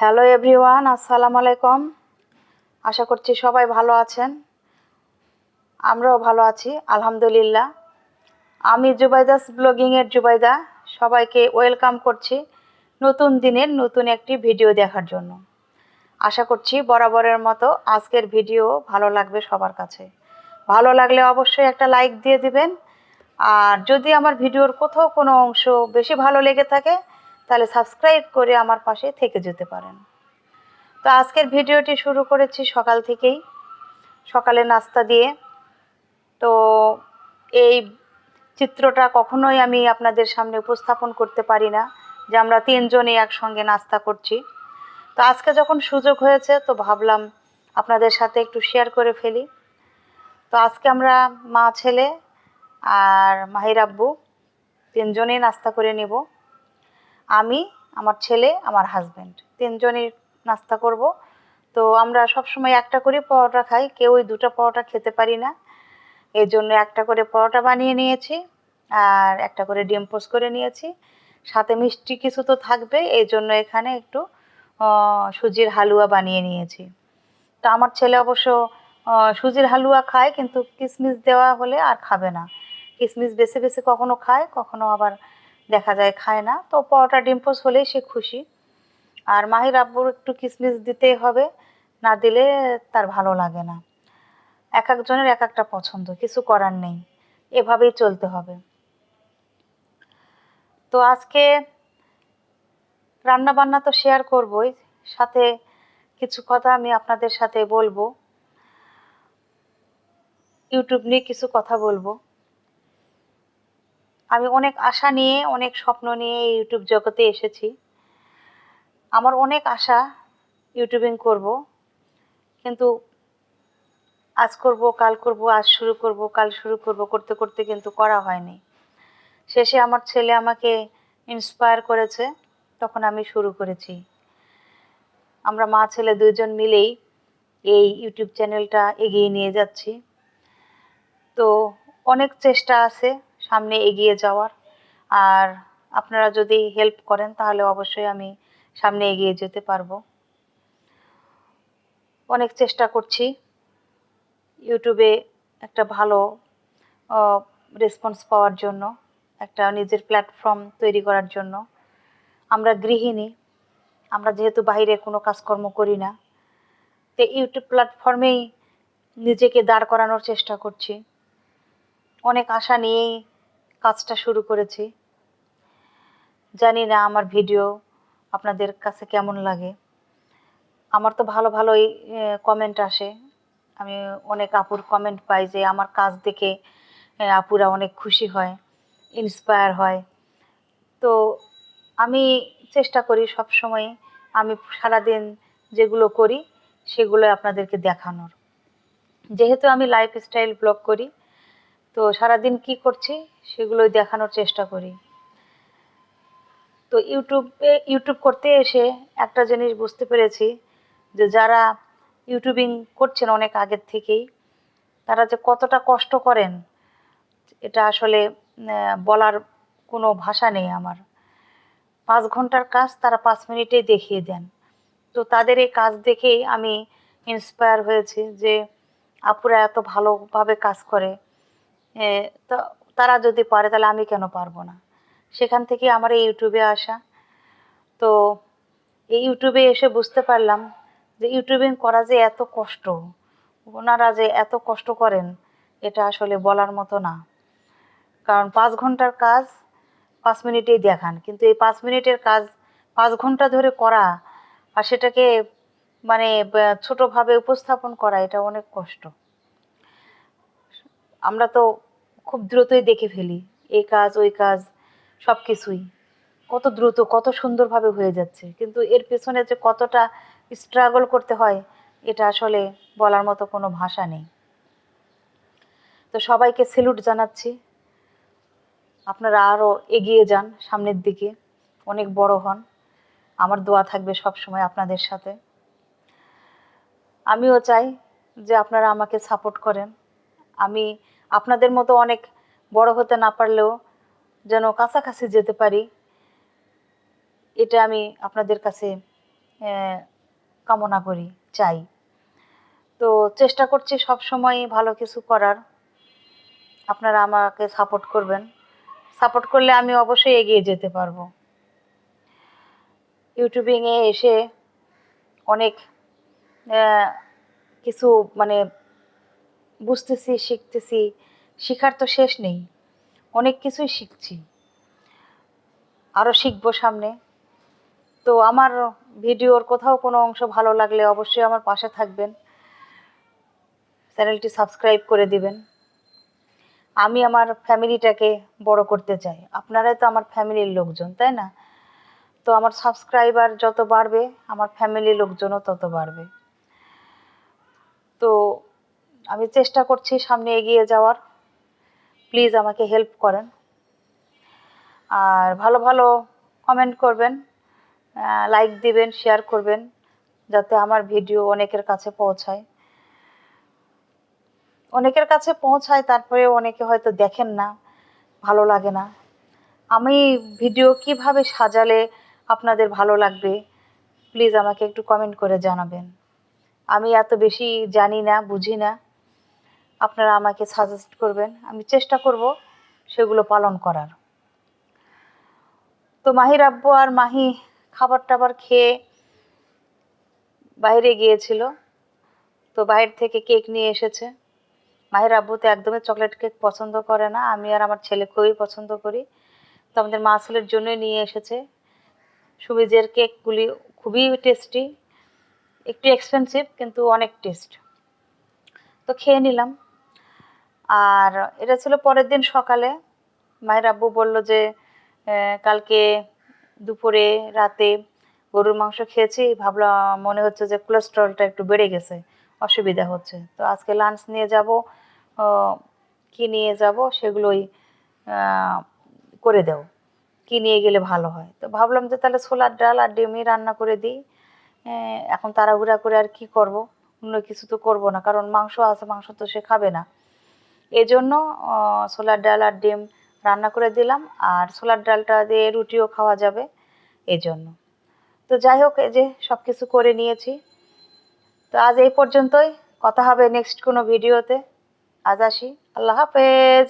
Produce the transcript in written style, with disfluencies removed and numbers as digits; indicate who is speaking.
Speaker 1: Hello everyone, আসসালামু আলাইকুম। আশা করছি সবাই ভালো আছেন। আমরাও ভালো আছি আলহামদুলিল্লাহ। আমি জুবাইদাস ব্লগিংয়ের জুবাইদা সবাইকে ওয়েলকাম করছি নতুন দিনের নতুন একটি ভিডিও দেখার জন্য। আশা করছি বরাবরের মতো আজকের ভিডিও ভালো লাগবে সবার কাছে। ভালো লাগলে অবশ্যই একটা লাইক দিয়ে দিবেন। আর যদি আমার ভিডিওর কোথাও কোনো অংশ বেশি ভালো লেগে থাকে তাহলে সাবস্ক্রাইব করে আমার পাশে থেকে যেতে পারেন। তো আজকের ভিডিওটি শুরু করেছি সকাল থেকেই, সকালে নাস্তা দিয়ে। তো এই চিত্রটা কখনোই আমি আপনাদের সামনে উপস্থাপন করতে পারি না যে আমরা তিনজনই একসঙ্গে নাস্তা করছি। তো আজকে যখন সুযোগ হয়েছে তো ভাবলাম আপনাদের সাথে একটু শেয়ার করে ফেলি। তো আজকে আমরা মা ছেলে আর মাহির আব্বু তিনজনেই নাস্তা করে নেব। আমি, আমার ছেলে, আমার হাজব্যান্ড তিনজনই নাস্তা করব। তো আমরা সবসময় একটা করে পরোটা খাই, কেউই দুটো পরোটা খেতে পারি না। এই জন্য একটা করে পরোটা বানিয়ে নিয়েছি আর একটা করে ডিম পোস্ট করে নিয়েছি। সাথে মিষ্টি কিছু তো থাকবে, এই জন্য এখানে একটু সুজির হালুয়া বানিয়ে নিয়েছি। তো আমার ছেলে অবশ্য সুজির হালুয়া খায়, কিন্তু কিশমিশ দেওয়া হলে আর খাবে না। কিশমিশ বেছে বেছে কখনো খায়, কখনো আবার দেখা যায় খায় না। তো পরোটা ডিম পোস্ট হলেই সে খুশি। আর মাহির আব্বুর একটু কিশমিশ দিতেই হবে, না দিলে তার ভালো লাগে না। এক একজনের এক একটা পছন্দ, কিছু করার নেই, এভাবেই চলতে হবে। তো আজকে রান্না বান্না তো শেয়ার করবই, সাথে কিছু কথা আমি আপনাদের সাথে বলবো। ইউটিউব নিয়ে কিছু কথা বলবো। আমি অনেক আশা নিয়ে, অনেক স্বপ্ন নিয়ে এই ইউটিউব জগতে এসেছি। আমার অনেক আশা ইউটিউবিং করব, কিন্তু আজ করব, কাল করব, আজ শুরু করব, কাল শুরু করব করতে করতে কিন্তু করা হয়নি। শেষে আমার ছেলে আমাকে ইন্সপায়ার করেছে, তখন আমি শুরু করেছি। আমরা মা ছেলে দুইজন মিলেই এই ইউটিউব চ্যানেলটা এগিয়ে নিয়ে যাচ্ছি। তো অনেক চেষ্টা আছে সামনে এগিয়ে যাওয়ার, আর আপনারা যদি হেল্প করেন তাহলে অবশ্যই আমি সামনে এগিয়ে যেতে পারবো। অনেক চেষ্টা করছি ইউটিউবে একটা ভালো রেসপন্স পাওয়ার জন্য, একটা নিজের প্ল্যাটফর্ম তৈরি করার জন্য। আমরা গৃহিণী, আমরা যেহেতু বাইরে কোনো কাজকর্ম করি না, তো ইউটিউব প্ল্যাটফর্মেই নিজেকে দাঁড় করানোর চেষ্টা করছি। অনেক আশা নিয়েই কাজটা শুরু করেছি। জানি না আমার ভিডিও আপনাদের কাছে কেমন লাগে। আমার তো ভালো ভালোই কমেন্ট আসে। আমি অনেক আপুর কমেন্ট পাই যে আমার কাজ দেখে আপুরা অনেক খুশি হয়, ইন্সপায়ার হয়। তো আমি চেষ্টা করি সব সময় আমি সারাদিন যেগুলো করি সেগুলো আপনাদেরকে দেখানোর। যেহেতু আমি লাইফস্টাইল ব্লগ করি, তো সারাদিন কি করছি সেগুলোই দেখানোর চেষ্টা করি। তো ইউটিউব করতে এসে একটা জিনিস বুঝতে পেরেছি যে যারা ইউটিউবিং করছেন অনেক আগের থেকেই, তারা যে কতটা কষ্ট করেন এটা আসলে বলার কোনো ভাষা নেই আমার। 5 ঘন্টার কাজ তারা 5 মিনিটেই দেখিয়ে দেন। তো তাদের এই কাজ দেখেই আমি ইন্সপায়ার হয়েছি যে আপুরা এত ভালোভাবে কাজ করে, তো তারা যদি পারে তাহলে আমি কেন পারবো না। সেখান থেকে আমার এই ইউটিউবে আসা। তো এই ইউটিউবে এসে বুঝতে পারলাম যে ইউটিউবিং করা যে এত কষ্ট, ওনারা যে এত কষ্ট করেন এটা আসলে বলার মতো না। কারণ 5 ঘন্টার কাজ 5 মিনিটেই দেখান, কিন্তু এই 5 মিনিটের কাজ 5 ঘন্টা ধরে করা আর সেটাকে মানে ছোটোভাবে উপস্থাপন করা, এটা অনেক কষ্ট। আমরা তো খুব দ্রুতই দেখে ফেলি এই কাজ ওই কাজ সব কিছুই, কত দ্রুত কত সুন্দরভাবে হয়ে যাচ্ছে, কিন্তু এর পেছনে যে কতটা স্ট্রাগল করতে হয় এটা আসলে বলার মতো কোনো ভাষা নেই। তো সবাইকে স্যালুট জানাচ্ছি। আপনারা আরও এগিয়ে যান সামনের দিকে, অনেক বড় হন। আমার দোয়া থাকবে সব সময় আপনাদের সাথে। আমিও চাই যে আপনারা আমাকে সাপোর্ট করেন। আমি আপনাদের মতো অনেক বড় হতে না পারলেও যেন কাছাকাছি যেতে পারি, এটা আমি আপনাদের কাছে কামনা করি, চাই। তো চেষ্টা করছি সব সময় ভালো কিছু করার। আপনারা আমাকে সাপোর্ট করবেন। সাপোর্ট করলে আমি অবশ্যই এগিয়ে যেতে পারবো। ইউটিউবিংয়ে এসে অনেক কিছু মানে বুঝতেছি, শিখতেছি। শিখার তো শেষ নেই, অনেক কিছুই শিখছি, আরও শিখবো সামনে। তো আমার ভিডিওর কোথাও কোনো অংশ ভালো লাগলে অবশ্যই আমার পাশে থাকবেন, চ্যানেলটি সাবস্ক্রাইব করে দিবেন। আমি আমার ফ্যামিলিটাকে বড় করতে চাই, আপনারাই তো আমার ফ্যামিলির লোকজন, তাই না? তো আমার সাবস্ক্রাইবার যত বাড়বে আমার ফ্যামিলির লোকজনও তত বাড়বে। তো আমি চেষ্টা করছি সামনে এগিয়ে যাওয়ার। প্লিজ আমাকে হেল্প করেন, আর ভালো ভালো কমেন্ট করবেন, লাইক দিবেন, শেয়ার করবেন, যাতে আমার ভিডিও অনেকের কাছে পৌঁছায়। অনেকের কাছে পৌঁছায়, তারপরে অনেকে হয়তো দেখেন না, ভালো লাগে না। আমি ভিডিও কিভাবে সাজালে আপনাদের ভালো লাগবে, প্লিজ আমাকে একটু কমেন্ট করে জানাবেন। আমি এত বেশি জানি না, বুঝি না, আপনারা আমাকে সাজেস্ট করবেন, আমি চেষ্টা করব সেগুলো পালন করার। তো মাহির আব্বু আর মাহি খাবার টাবার খেয়ে বাইরে গিয়েছিল, তো বাইরে থেকে কেক নিয়ে এসেছে। মাহির আব্বু তো একদমই চকলেট কেক পছন্দ করে না, আমি আর আমার ছেলে খুবই পছন্দ করি। তো আমাদের মা ছেলের জন্যই নিয়ে এসেছে। সুবিজের কেকগুলি খুবই টেস্টি, একটু এক্সপেন্সিভ কিন্তু অনেক টেস্ট। তো খেয়ে নিলাম। আর এটা ছিল পরের দিন সকালে। মায়ের আব্বু বলল যে কালকে দুপুরে রাতে গরুর মাংস খেয়েছি, ভাবলাম মনে হচ্ছে যে কোলেস্ট্রলটা একটু বেড়ে গেছে, অসুবিধা হচ্ছে। তো আজকে লাঞ্চ নিয়ে যাব, কি নিয়ে যাব সেগুলোই করে দাও, কি নিয়ে গেলে ভালো হয়। তো ভাবলাম যে তাহলে ছোলার ডাল আর ডিমই রান্না করে দিই। এখন তাড়াহুড়া করে আর কি করব, অন্য কিছু তো করব না, কারণ মাংস আছে, মাংস তো সে খাবে না। এই জন্য ছোলার ডাল আর ডিম রান্না করে দিলাম, আর ছোলার ডালটা দিয়ে রুটিও খাওয়া যাবে এই জন্য। তো যাই হোক, এই যে সব কিছু করে নিয়েছি। তো আজ এই পর্যন্তই, কথা হবে নেক্সট কোনো ভিডিওতে। আজ আসি, আল্লাহ হাফেজ।